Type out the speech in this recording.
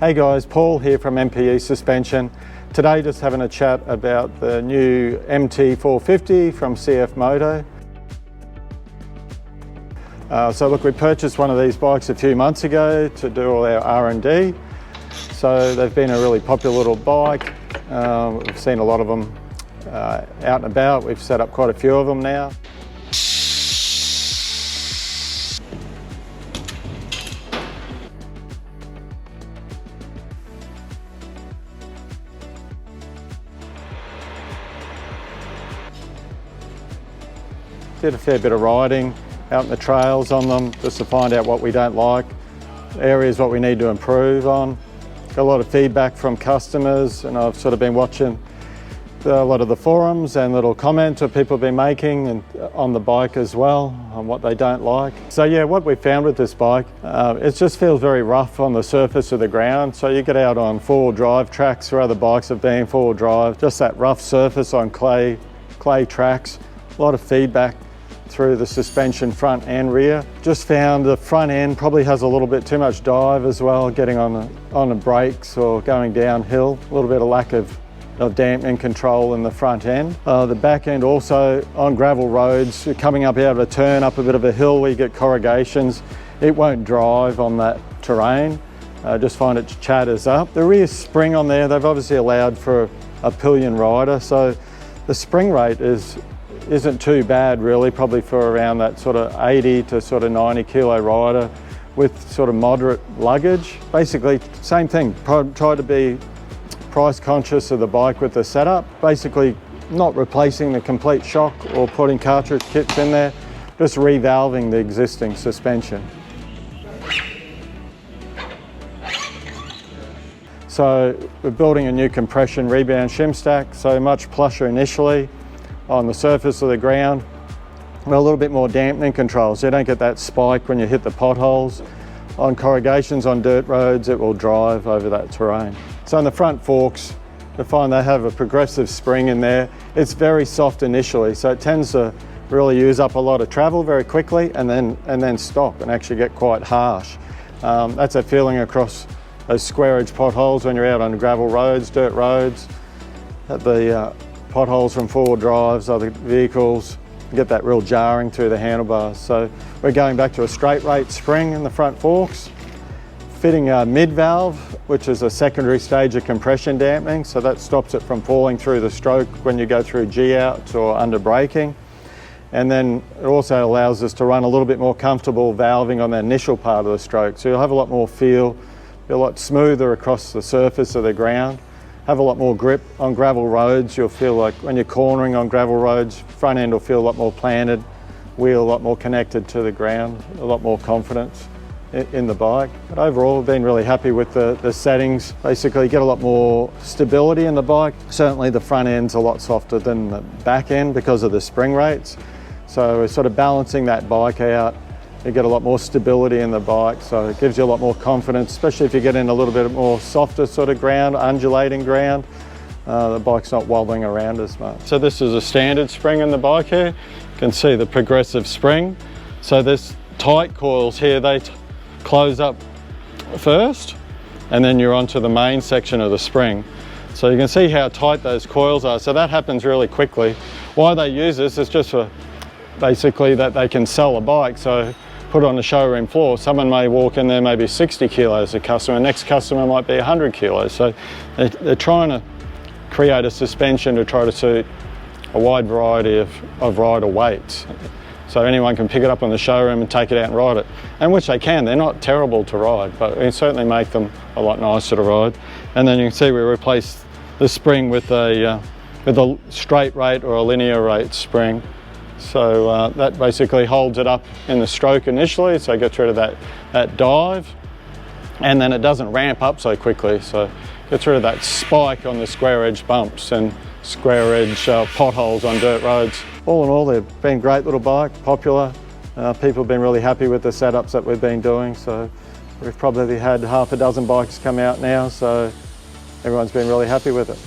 Hey guys, Paul here from Mpe Suspension. Today just having a chat about the new MT450 from CF Moto. So look, we purchased one of these bikes a few months ago to do all our R&D. So they've been a really popular little bike. We've seen a lot of them out and about. We've set up quite a few of them now. Did a fair bit of riding out in the trails on them just to find out what we don't like, areas what we need to improve on. Got a lot of feedback from customers, and I've sort of been watching a lot of the forums and little comments that people have been making and on the bike as well on what they don't like. So yeah, what we found with this bike, it just feels very rough on the surface of the ground. So you get out on four-wheel drive tracks where other bikes have been four-wheel drive, just that rough surface on clay tracks, a lot of feedback through the suspension front and rear. Just found the front end probably has a little bit too much dive as well, getting on the brakes or going downhill. A little bit of lack of dampening control in the front end. The back end also on gravel roads, you're coming up out of a turn, up a bit of a hill where you get corrugations. It won't drive on that terrain. Just find it chatters up. The rear spring on there, they've obviously allowed for a pillion rider, so the spring rate isn't too bad really, probably for around that sort of 80 to sort of 90 kilo rider with sort of moderate luggage. Basically, same thing, try to be price conscious of the bike with the setup. Basically, not replacing the complete shock or putting cartridge kits in there, just revalving the existing suspension. So we're building a new compression rebound shim stack, so much plusher initially on the surface of the ground, with a little bit more dampening control so you don't get that spike when you hit the potholes. On corrugations on dirt roads, it will drive over that terrain. So in the front forks, you find they have a progressive spring in there. It's very soft initially, so it tends to really use up a lot of travel very quickly and then stop and actually get quite harsh. That's a feeling across those square edge potholes when you're out on gravel roads, dirt roads, at the potholes from four-wheel drives, other vehicles, you get that real jarring through the handlebars. So we're going back to a straight rate spring in the front forks, fitting a mid valve, which is a secondary stage of compression dampening, so that stops it from falling through the stroke when you go through G-out or under braking. And then it also allows us to run a little bit more comfortable valving on the initial part of the stroke, so you'll have a lot more feel, be a lot smoother across the surface of the ground. Have a lot more grip on gravel roads. You'll feel like when you're cornering on gravel roads, front end will feel a lot more planted, wheel a lot more connected to the ground, a lot more confidence in the bike. But overall, I've been really happy with the settings. Basically, you get a lot more stability in the bike. Certainly the front end's a lot softer than the back end because of the spring rates. So we're sort of balancing that bike out. You get a lot more stability in the bike, so it gives you a lot more confidence, especially if you get in a little bit more softer sort of ground, undulating ground. The bike's not wobbling around as much. So this is a standard spring in the bike here. You can see the progressive spring. So there's tight coils here, they close up first, and then you're onto the main section of the spring. So you can see how tight those coils are. So that happens really quickly. Why they use this is just for basically that they can sell a bike. So put on the showroom floor, someone may walk in there maybe 60 kilos a customer, next customer might be 100 kilos. So they're trying to create a suspension to try to suit a wide variety of rider weights. So anyone can pick it up on the showroom and take it out and ride it. And which they can, they're not terrible to ride, but it certainly make them a lot nicer to ride. And then you can see we replaced the spring with a straight rate or a linear rate spring. So that basically holds it up in the stroke initially, so it gets rid of that dive, and then it doesn't ramp up so quickly, so it gets rid of that spike on the square edge bumps and square edge potholes on dirt roads. All in all, they've been a great little bike, popular. People have been really happy with the setups that we've been doing, so we've probably had half a dozen bikes come out now, so everyone's been really happy with it.